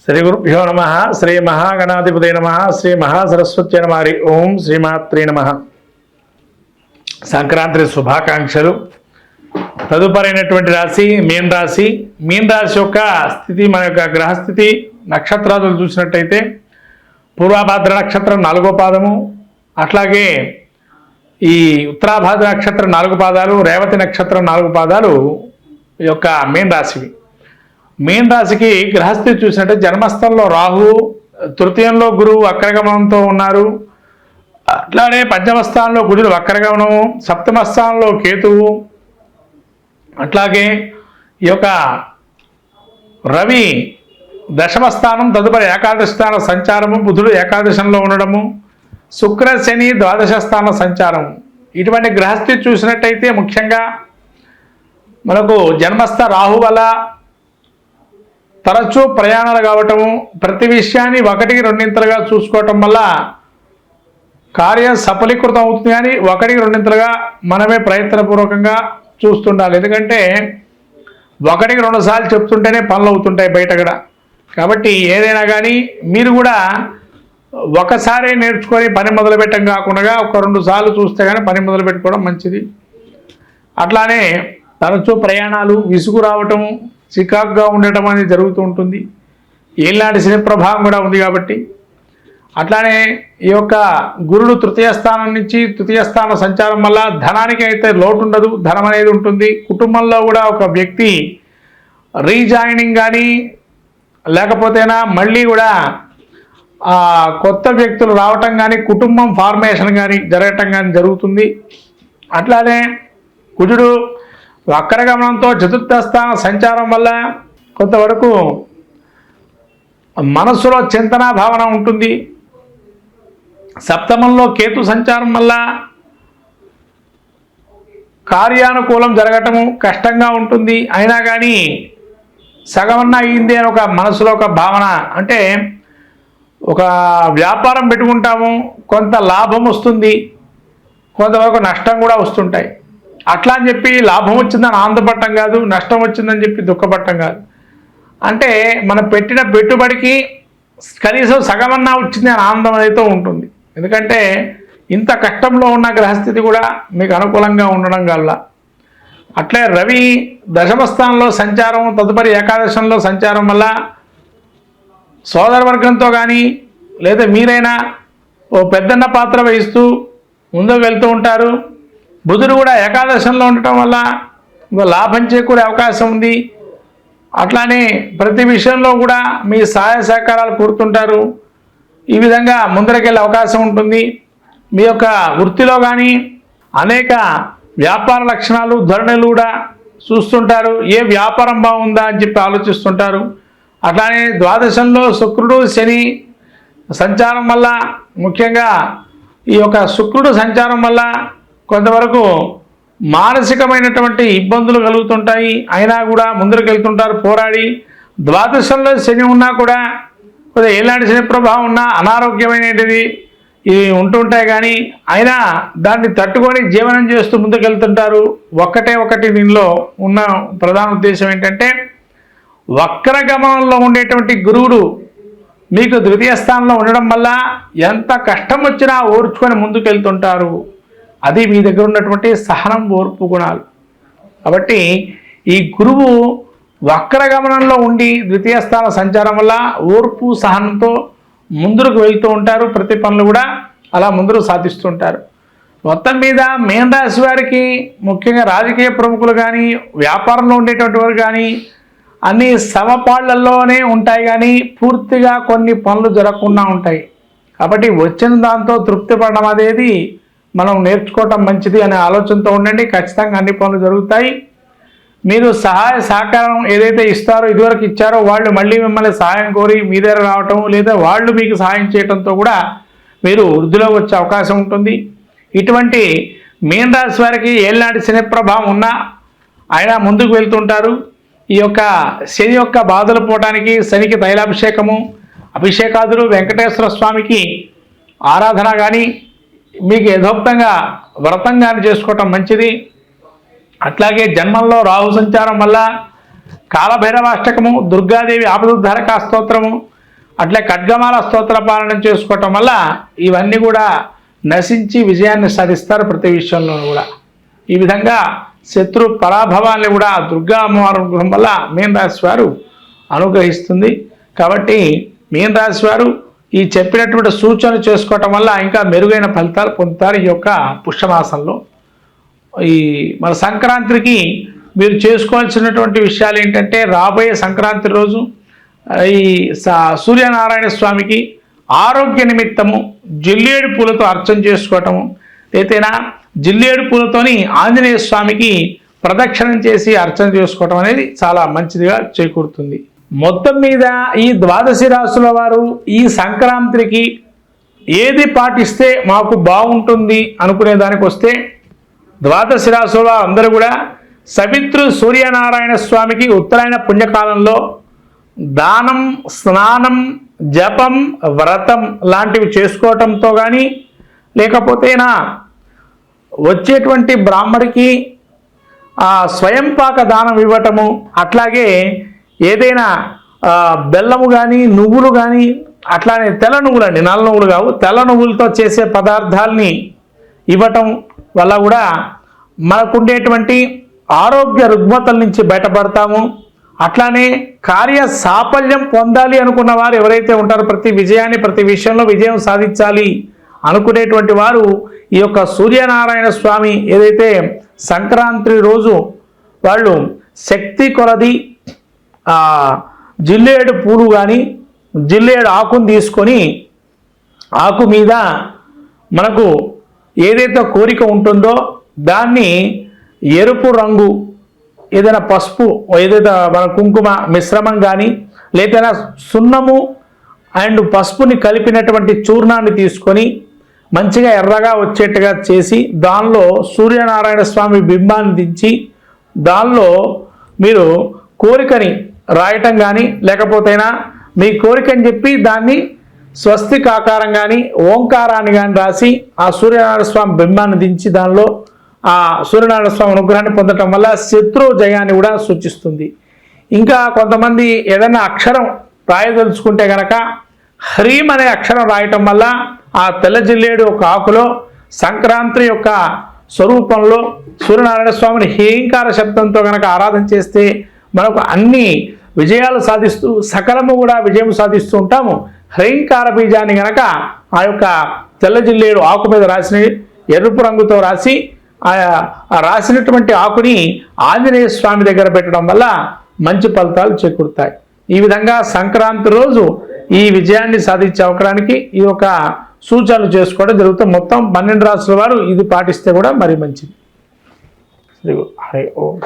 శ్రీ గురుభ్యో నమ. శ్రీ మహాగణాధిపతే నమ. శ్రీ మహాసరస్వత్యై నమ. ఓం శ్రీమాత్రే నమ. సంక్రాంతి శుభాకాంక్షలు. తదుపరైనటువంటి రాశి మీన రాశి. మీన రాశి యొక్క స్థితి, మన యొక్క గ్రహస్థితి నక్షత్రాలు చూసినట్టయితే పూర్వభాద్ర నక్షత్రం 4వ పాదము, అట్లాగే ఈ ఉత్తరాభాద్ర నక్షత్రం 4 పాదాలు, రేవతి నక్షత్రం 4 పాదాలు ఈ యొక్క మీన రాశివి. మీన రాశికి గ్రహస్థితి చూసినట్టే జన్మస్థలంలో రాహు, తృతీయంలో గురువు వక్రగమనంతో ఉన్నారు. అట్లానే పంచమ స్థానంలో కుజుడు వక్రగమనము, సప్తమ స్థానంలో కేతువు, అట్లాగే ఈ యొక్క రవి దశమ స్థానం, తదుపరి ఏకాదశ స్థాన సంచారము, బుధుడు ఏకాదశంలో ఉండడము, శుక్ర శని ద్వాదశ స్థాన సంచారము. ఇటువంటి గ్రహస్థితి చూసినట్టయితే ముఖ్యంగా మనకు జన్మస్థ రాహు వల్ల తరచూ ప్రయాణాలు కావటము, ప్రతి విషయాన్ని 1కి 2 చూసుకోవటం వల్ల కార్యం సఫలీకృతం అవుతుంది. కానీ 1కి 2 మనమే ప్రయత్నపూర్వకంగా చూస్తుండాలి. ఎందుకంటే 1కి 2 సార్లు చెప్తుంటేనే పనులు అవుతుంటాయి బయట కూడా. కాబట్టి ఏదైనా కానీ మీరు కూడా ఒకసారి నేర్చుకొని పని మొదలుపెట్టడం కాకుండా 1-2 సార్లు చూస్తే కానీ పని మొదలు పెట్టుకోవడం మంచిది. అట్లానే తరచూ ప్రయాణాలు, విసుగు రావటం, చికాకుగా ఉండటం అనేది జరుగుతూ ఉంటుంది. ఏళ్ళనాటి శని ప్రభావం కూడా ఉంది కాబట్టి. అట్లానే ఈ యొక్క గురుడు తృతీయ స్థానం నుంచి తృతీయ స్థాన సంచారం వల్ల ధనానికి అయితే లోటు ఉండదు, ధనం అనేది ఉంటుంది. కుటుంబంలో కూడా ఒక వ్యక్తి రీజాయినింగ్ కానీ లేకపోతేనా మళ్ళీ కూడా కొత్త వ్యక్తులు రావటం కానీ, కుటుంబం ఫార్మేషన్ కానీ జరగటం కానీ జరుగుతుంది. అట్లానే కుజుడు వక్రగమనంతో చతుర్థ స్థాన సంచారం వల్ల కొంతవరకు మనస్సులో చింతన భావన ఉంటుంది. సప్తమంలో కేతు సంచారం వల్ల కార్యానుకూలం జరగటము కష్టంగా ఉంటుంది. అయినా కానీ సగమన్నా అయింది అని ఒక మనసులో ఒక భావన. అంటే ఒక వ్యాపారం పెట్టుకుంటాము, కొంత లాభం వస్తుంది, కొంతవరకు నష్టం కూడా వస్తుంటాయి. అట్లా అని చెప్పి లాభం వచ్చిందని ఆనందపడటం కాదు, నష్టం వచ్చిందని చెప్పి దుఃఖపడటం కాదు. అంటే మనం పెట్టిన పెట్టుబడికి కనీసం సగమన్నా వచ్చింది అని ఆనందం అయితే ఉంటుంది. ఎందుకంటే ఇంత కష్టంలో ఉన్న గ్రహస్థితి కూడా మీకు అనుకూలంగా ఉండడం వల్ల. అట్లే రవి దశమ స్థానంలో సంచారం, తదుపరి ఏకాదశంలో సంచారం వల్ల సోదరవర్గంతో కానీ లేదా మీరైనా ఓ పెద్దన్న పాత్ర వహిస్తూ ముందుకు వెళ్తూ ఉంటారు. బుధుడు కూడా ఏకాదశంలో ఉండటం వల్ల లాభం చేకూరే అవకాశం ఉంది. అట్లానే ప్రతి విషయంలో కూడా మీ సహాయ సహకారాలు కోరుతుంటారు. ఈ విధంగా ముందరకెళ్ళే అవకాశం ఉంటుంది. మీ యొక్క వృత్తిలో కానీ అనేక వ్యాపార లక్షణాలు, ధోరణులు కూడా చూస్తుంటారు. ఏ వ్యాపారం బాగుందా అని చెప్పి ఆలోచిస్తుంటారు. అట్లానే ద్వాదశంలో శుక్రుడు శని సంచారం వల్ల, ముఖ్యంగా ఈ యొక్క శుక్రుడు సంచారం వల్ల కొంతవరకు మానసికమైనటువంటి ఇబ్బందులు కలుగుతుంటాయి. అయినా కూడా ముందరకు వెళ్తుంటారు పోరాడి. ద్వాదశంలో శని ఉన్నా కూడా కొద్దిగా ఏలాంటి శని ప్రభావం ఉన్నా అనారోగ్యమైనది ఇవి ఉంటుంటాయి. కానీ అయినా దాన్ని తట్టుకొని జీవనం చేస్తూ ముందుకు వెళ్తుంటారు. ఒకటి దీనిలో ఉన్న ప్రధాన ఉద్దేశం ఏంటంటే వక్రగమనంలో ఉండేటువంటి గురువుడు మీకు ద్వితీయ స్థానంలో ఉండడం వల్ల ఎంత కష్టం వచ్చినా ఓర్చుకొని ముందుకు వెళ్తుంటారు. అది మీ దగ్గర ఉన్నటువంటి సహనం, ఓర్పు గుణాలు. కాబట్టి ఈ గురువు వక్రగమనంలో ఉండి ద్వితీయ స్థాన సంచారం వల్ల ఓర్పు, సహనంతో ముందుకు వెళ్తూ ఉంటారు. ప్రతి పనులు కూడా అలా ముందుకు సాధిస్తుంటారు. మొత్తం మీద మీన రాశి వారికి ముఖ్యంగా రాజకీయ ప్రముఖులు కానీ, వ్యాపారంలో ఉండేటువంటి వారు కానీ అన్ని సమపాళ్లలోనే ఉంటాయి. కానీ పూర్తిగా కొన్ని పనులు జరగకుండా ఉంటాయి. కాబట్టి వచ్చిన దాంతో తృప్తి పడడం అనేది మనం నేర్చుకోవటం మంచిది అనే ఆలోచనతో ఉండండి. ఖచ్చితంగా అన్ని పనులు జరుగుతాయి. మీరు సహాయ సహకారం ఏదైతే ఇస్తారో, ఇదివరకు ఇచ్చారో వాళ్ళు మళ్ళీ మిమ్మల్ని సహాయం కోరి మీ దగ్గర రావటం, లేదా వాళ్ళు మీకు సహాయం చేయడంతో కూడా మీరు వృద్ధిలోకి వచ్చే అవకాశం ఉంటుంది. ఇటువంటి మీన రాశి వారికి ఏళ్ళనాటి శని ప్రభావం ఉన్నా ఆయన ముందుకు వెళ్తుంటారు. ఈ యొక్క శని యొక్క బాధలు పోవటానికి శనికి తైలాభిషేకము, అభిషేకాదులు, వెంకటేశ్వర స్వామికి ఆరాధన కానీ, మీకు యథోక్తంగా వ్రతం కానీ చేసుకోవటం మంచిది. అట్లాగే జన్మంలో రాహు సంచారం వల్ల కాలభైరవాష్టకము, దుర్గాదేవి ఆపదుద్ధారక స్తోత్రము, అట్లే ఖడ్గమాల స్తోత్ర పాలన చేసుకోవటం వల్ల ఇవన్నీ కూడా నశించి విజయాన్ని సాధిస్తారు ప్రతి విషయంలోనూ కూడా. ఈ విధంగా శత్రు పరాభవాన్ని కూడా దుర్గా అమ్మవారి అనుగ్రహం వల్ల మీన రాశి వారు అనుగ్రహిస్తుంది. కాబట్టి మీన రాశి వారు ఈ చెప్పినటువంటి సూచనలు చేసుకోవటం వల్ల ఇంకా మెరుగైన ఫలితాలు పొందుతారు. ఈ యొక్క పుష్యమాసంలో ఈ మన సంక్రాంతికి మీరు చేసుకోవాల్సినటువంటి విషయాలు ఏంటంటే, రాబోయే సంక్రాంతి రోజు ఈ సూర్యనారాయణ స్వామికి ఆరోగ్య నిమిత్తము జిల్లేడు పూలతో అర్చన చేసుకోవటము, లేతేనా జిల్లేడు పూలతోని ఆంజనేయ స్వామికి ప్రదక్షిణం చేసి అర్చన చేసుకోవటం అనేది చాలా మంచిదిగా చేకూరుతుంది. మొత్తం మీద ఈ ద్వాదశి రాశుల వారు ఈ సంక్రాంతికి ఏది పాటిస్తే మాకు బాగుంటుంది అనుకునే దానికి వస్తే, ద్వాదశి రాశుల అందరూ కూడా సవిత్రు సూర్యనారాయణ స్వామికి ఉత్తరాయణ పుణ్యకాలంలో దానం, స్నానం, జపం, వ్రతం లాంటివి చేసుకోవటంతో కానీ, లేకపోతేనా వచ్చేటువంటి బ్రాహ్మడికి స్వయంపాక దానం ఇవ్వటము, అట్లాగే ఏదైనా బెల్లము కానీ నువ్వులు కానీ, అట్లానే తెల్ల నువ్వులండి, నల్ల నువ్వులు కావు, తెల్ల నువ్వులతో చేసే పదార్థాలని ఇవ్వటం వల్ల కూడా మనకుండేటువంటి ఆరోగ్య రుగ్మతల నుంచి బయటపడతాము. అట్లానే కార్య సాఫల్యం పొందాలి అనుకున్న వారు ఎవరైతే ఉంటారో, ప్రతి విజయాన్ని ప్రతి విషయంలో విజయం సాధించాలి అనుకునేటువంటి వారు ఈ యొక్క సూర్యనారాయణ స్వామి ఏదైతే సంక్రాంతి రోజు వాళ్ళు శక్తి కొలది జిల్లేడు పూలు కానీ జిల్లేడు ఆకును తీసుకొని, ఆకు మీద మనకు ఏదైతే కోరిక ఉంటుందో దాన్ని ఎరుపు రంగు ఏదైనా పసుపు, ఏదైతే మన కుంకుమ మిశ్రమం కానీ, లేదా సున్నము అండ్ పసుపుని కలిపినటువంటి చూర్ణాన్ని తీసుకొని మంచిగా ఎర్రగా వచ్చేట్టుగా చేసి, దానిలో సూర్యనారాయణ స్వామి బింబాన్ని దించి దానిలో మీరు కోరికని రాయటం కానీ, లేకపోతేనా మీ కోరికని చెప్పి దాన్ని స్వస్తిక్ ఆకారం కానీ ఓంకారాన్ని కానీ రాసి ఆ సూర్యనారాయణ స్వామి బింబాన్ని దించి దానిలో ఆ సూర్యనారాయణ స్వామి అనుగ్రహాన్ని పొందటం వల్ల శత్రు జయాన్ని కూడా సూచిస్తుంది. ఇంకా కొంతమంది ఏదైనా అక్షరం రాయదలుచుకుంటే కనుక హ్రీం అనే అక్షరం రాయటం వల్ల ఆ తెల్ల జిల్లేడు ఒక ఆకులో సంక్రాంతి యొక్క స్వరూపంలో సూర్యనారాయణ స్వామిని హేంకార శబ్దంతో కనుక ఆరాధన చేస్తే మనకు అన్ని విజయాలు సాధిస్తూ సకలము కూడా విజయం సాధిస్తూ ఉంటాము. హ్రీంకార బీజాన్ని కనుక ఆ యొక్క తెల్ల జిల్లేడు ఆకు మీద రాసిన ఎరుపు రంగుతో రాసి ఆ రాసినటువంటి ఆకుని ఆంజనేయ స్వామి దగ్గర పెట్టడం వల్ల మంచి ఫలితాలు చేకూరుతాయి. ఈ విధంగా సంక్రాంతి రోజు ఈ విజయాన్ని సాధించే అవకాశానికి ఈ యొక్క సూచనలు చేసుకోవడం జరుగుతుంది. మొత్తం 12 రాసుల వారు ఇది పాటిస్తే కూడా మరి మంచిది. హరి ఓం.